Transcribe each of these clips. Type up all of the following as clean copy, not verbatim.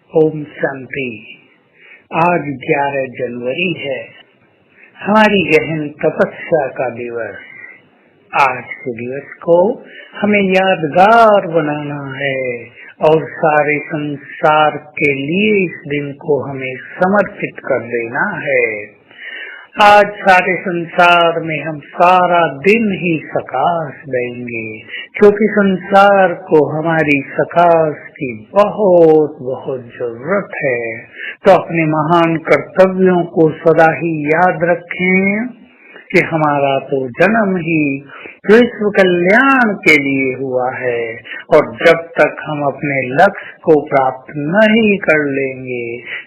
ओम शांति। आज 11 जनवरी है, हमारी गहन तपस्या का दिवस। आज के दिवस को हमें यादगार बनाना है और सारे संसार के लिए इस दिन को हमें समर्पित कर देना है। आज सारे संसार में हम सारा दिन ही सकाश देंगे, क्योंकि संसार को हमारी सकाश की बहुत बहुत जरूरत है। तो अपने महान कर्तव्यों को सदा ही याद रखें कि हमारा तो जन्म ही विश्व कल्याण के लिए हुआ है, और जब तक हम अपने लक्ष्य को प्राप्त नहीं कर लेंगे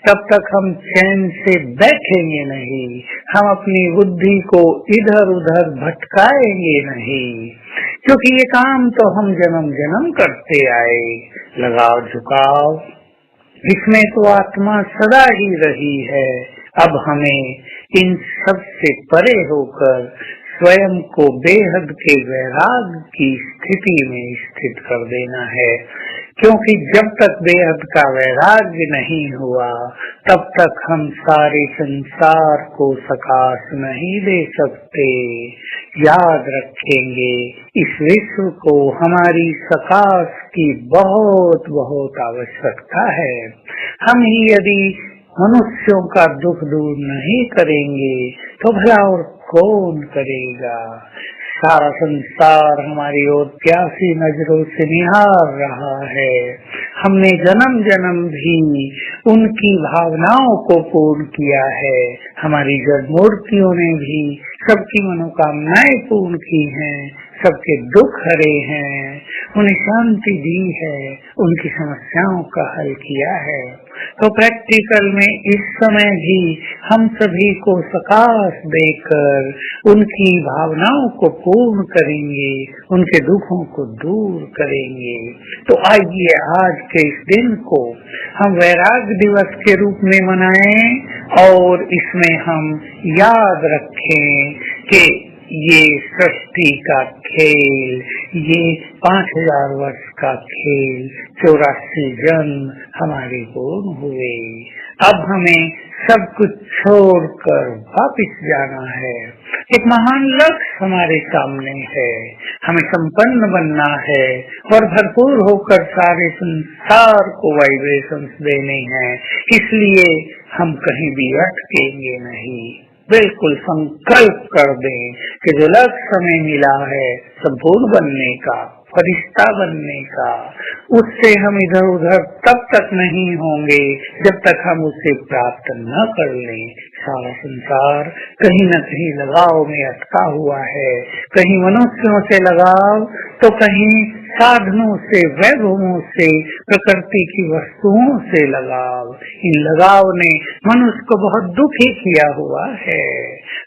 तब तक हम चैन से बैठेंगे नहीं, हम अपनी बुद्धि को इधर उधर भटकाएंगे नहीं, क्योंकि ये काम तो हम जन्म जन्म करते आए। लगाव झुकाव इसमें तो आत्मा सदा ही रही है। अब हमें इन सब से परे होकर स्वयं को बेहद के वैराग्य की स्थिति में स्थित कर देना है, क्योंकि जब तक बेहद का वैराग्य नहीं हुआ तब तक हम सारे संसार को सकाश नहीं दे सकते। याद रखेंगे, इस विश्व को हमारी सकाश की बहुत बहुत आवश्यकता है। हम ही यदि मनुष्यों का दुख दूर नहीं करेंगे तो भला और कौन करेगा। सारा संसार हमारी ओर प्यासी नजरों से निहार रहा है। हमने जन्म जन्म भी उनकी भावनाओं को पूर्ण किया है। हमारी जड़ मूर्तियों ने भी सबकी मनोकामनाएं पूर्ण की हैं, सबके दुख हरे हैं, उन्हें शांति दी है, उनकी समस्याओं का हल किया है। तो प्रैक्टिकल में इस समय भी हम सभी को सकाश देकर उनकी भावनाओं को पूर्ण करेंगे, उनके दुखों को दूर करेंगे। तो आइए आज के इस दिन को हम वैराग्य दिवस के रूप में मनाएं और इसमें हम याद रखें कि ये सृष्टि का खेल, ये 5000 वर्ष का खेल, 84 जन्म हमारे पूर्ण हुए। अब हमें सब कुछ छोड़कर वापिस जाना है। एक महान लक्ष्य हमारे सामने है, हमें संपन्न बनना है और भरपूर होकर सारे संसार को वाइब्रेशंस देने हैं। इसलिए हम कहीं भी अटकेंगे नहीं। बिल्कुल संकल्प कर दें कि जो लक्ष्य हमें मिला है संपूर्ण बनने का, फरिश्ता बनने का, उससे हम इधर उधर तब तक नहीं होंगे जब तक हम उसे प्राप्त न कर लें। सारा संसार कहीं न कहीं लगाव में अटका हुआ है, कहीं मनुष्यों से लगाव तो कहीं साधनों से, वैभवों से, प्रकृति की वस्तुओं से लगाव। इन लगाव ने मनुष्य को बहुत दुखी किया हुआ है।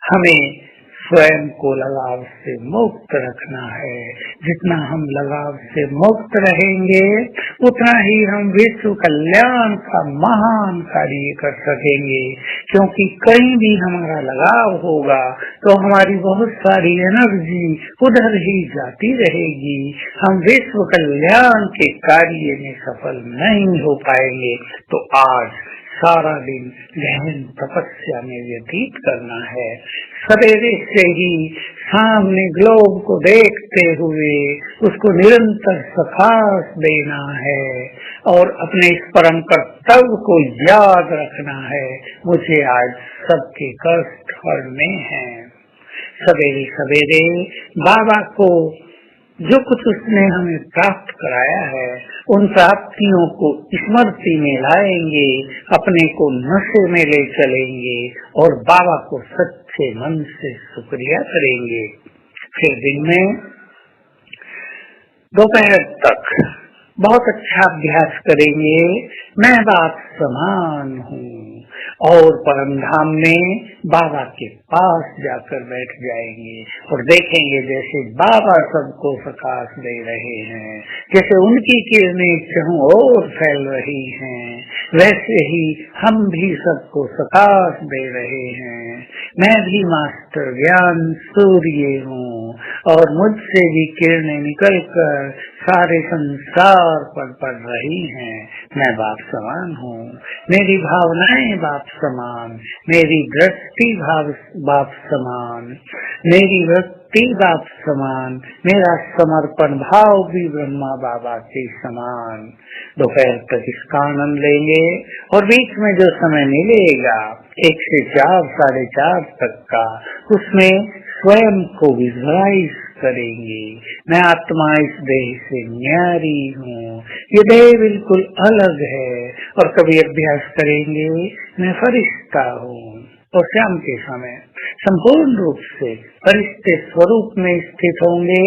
हमें स्वयं को लगाव से मुक्त रखना है। जितना हम लगाव से मुक्त रहेंगे उतना ही हम विश्व कल्याण का महान कार्य कर सकेंगे, क्योंकि कहीं भी हमारा लगाव होगा तो हमारी बहुत सारी एनर्जी उधर ही जाती रहेगी। हम विश्व कल्याण के कार्य में सफल नहीं हो पाएंगे। तो आज सारा दिन गहन तपस्या में व्यतीत करना है। सवेरे से ही सामने ग्लोब को देखते हुए उसको निरंतर सकाश देना है और अपने इस परम कर्तव्य को याद रखना है। मुझे आज सबके कष्ट हरने हैं। सवेरे सवेरे बाबा को जो कुछ उसने हमें प्राप्त कराया है उन प्राप्तियों को स्मृति में लाएंगे, अपने को नशे में ले चलेंगे और बाबा को सच्चे मन से शुक्रिया करेंगे। फिर दिन में दोपहर तक बहुत अच्छा अभ्यास करेंगे। मैं बाप समान हूँ और परम धाम में बाबा के पास जाकर बैठ जाएंगे और देखेंगे जैसे बाबा सबको प्रकाश दे रहे हैं, जैसे उनकी किरणें चारों ओर फैल रही हैं, वैसे ही हम भी सबको प्रकाश दे रहे हैं। मैं भी मास्टर ज्ञान सूर्य हूँ और मुझसे भी किरणें निकलकर सारे संसार पर पड़ रही हैं। मैं बाप समान हूँ, मेरी भावनाएं बाप समान, मेरी दृष्टि बाप समान, मेरी वृत्ति बाप समान, मेरा समर्पण भाव भी ब्रह्मा बाबा के समान। दोपहर तक इसका आनंद लेंगे और बीच में जो समय मिलेगा 1 से 4, 4:30 तक का, उसमें स्वयं को विजुअलाइज करेंगे। मैं आत्मा इस देह से न्यारी हूँ, ये देह बिल्कुल अलग है। और कभी अभ्यास करेंगे मैं फरिश्ता हूँ, और शाम के समय संपूर्ण रूप से फरिश्ते स्वरूप में स्थित होंगे।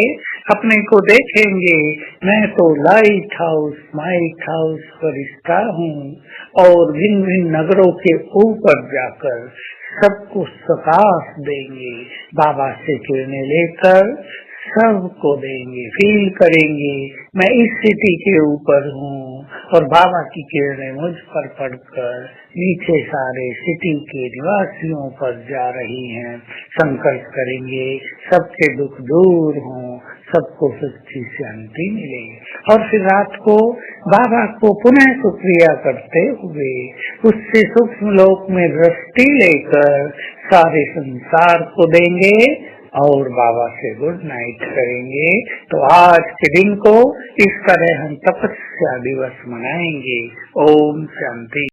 अपने को देखेंगे, मैं तो लाइट हाउस फरिश्ता हूँ, और भिन्न भिन्न नगरों के ऊपर जाकर सबको प्रकाश देंगे। बाबा से किरणें लेकर सबको देंगे, फील करेंगे मैं इस सिटी के ऊपर हूँ, और बाबा की किरणें मुझ पर पड़कर नीचे सारे सिटी के निवासियों पर जा रही हैं। संकल्प करेंगे सबके दुख दूर हों, सबको सच्ची शांति मिले। और फिर रात को बाबा को पुनः शुक्रिया करते हुए उससे सूक्ष्म लोक में दृष्टि लेकर सारे संसार को देंगे और बाबा से गुड नाइट करेंगे। तो आज के दिन को इस तरह हम तपस्या दिवस मनाएंगे। ओम शांति।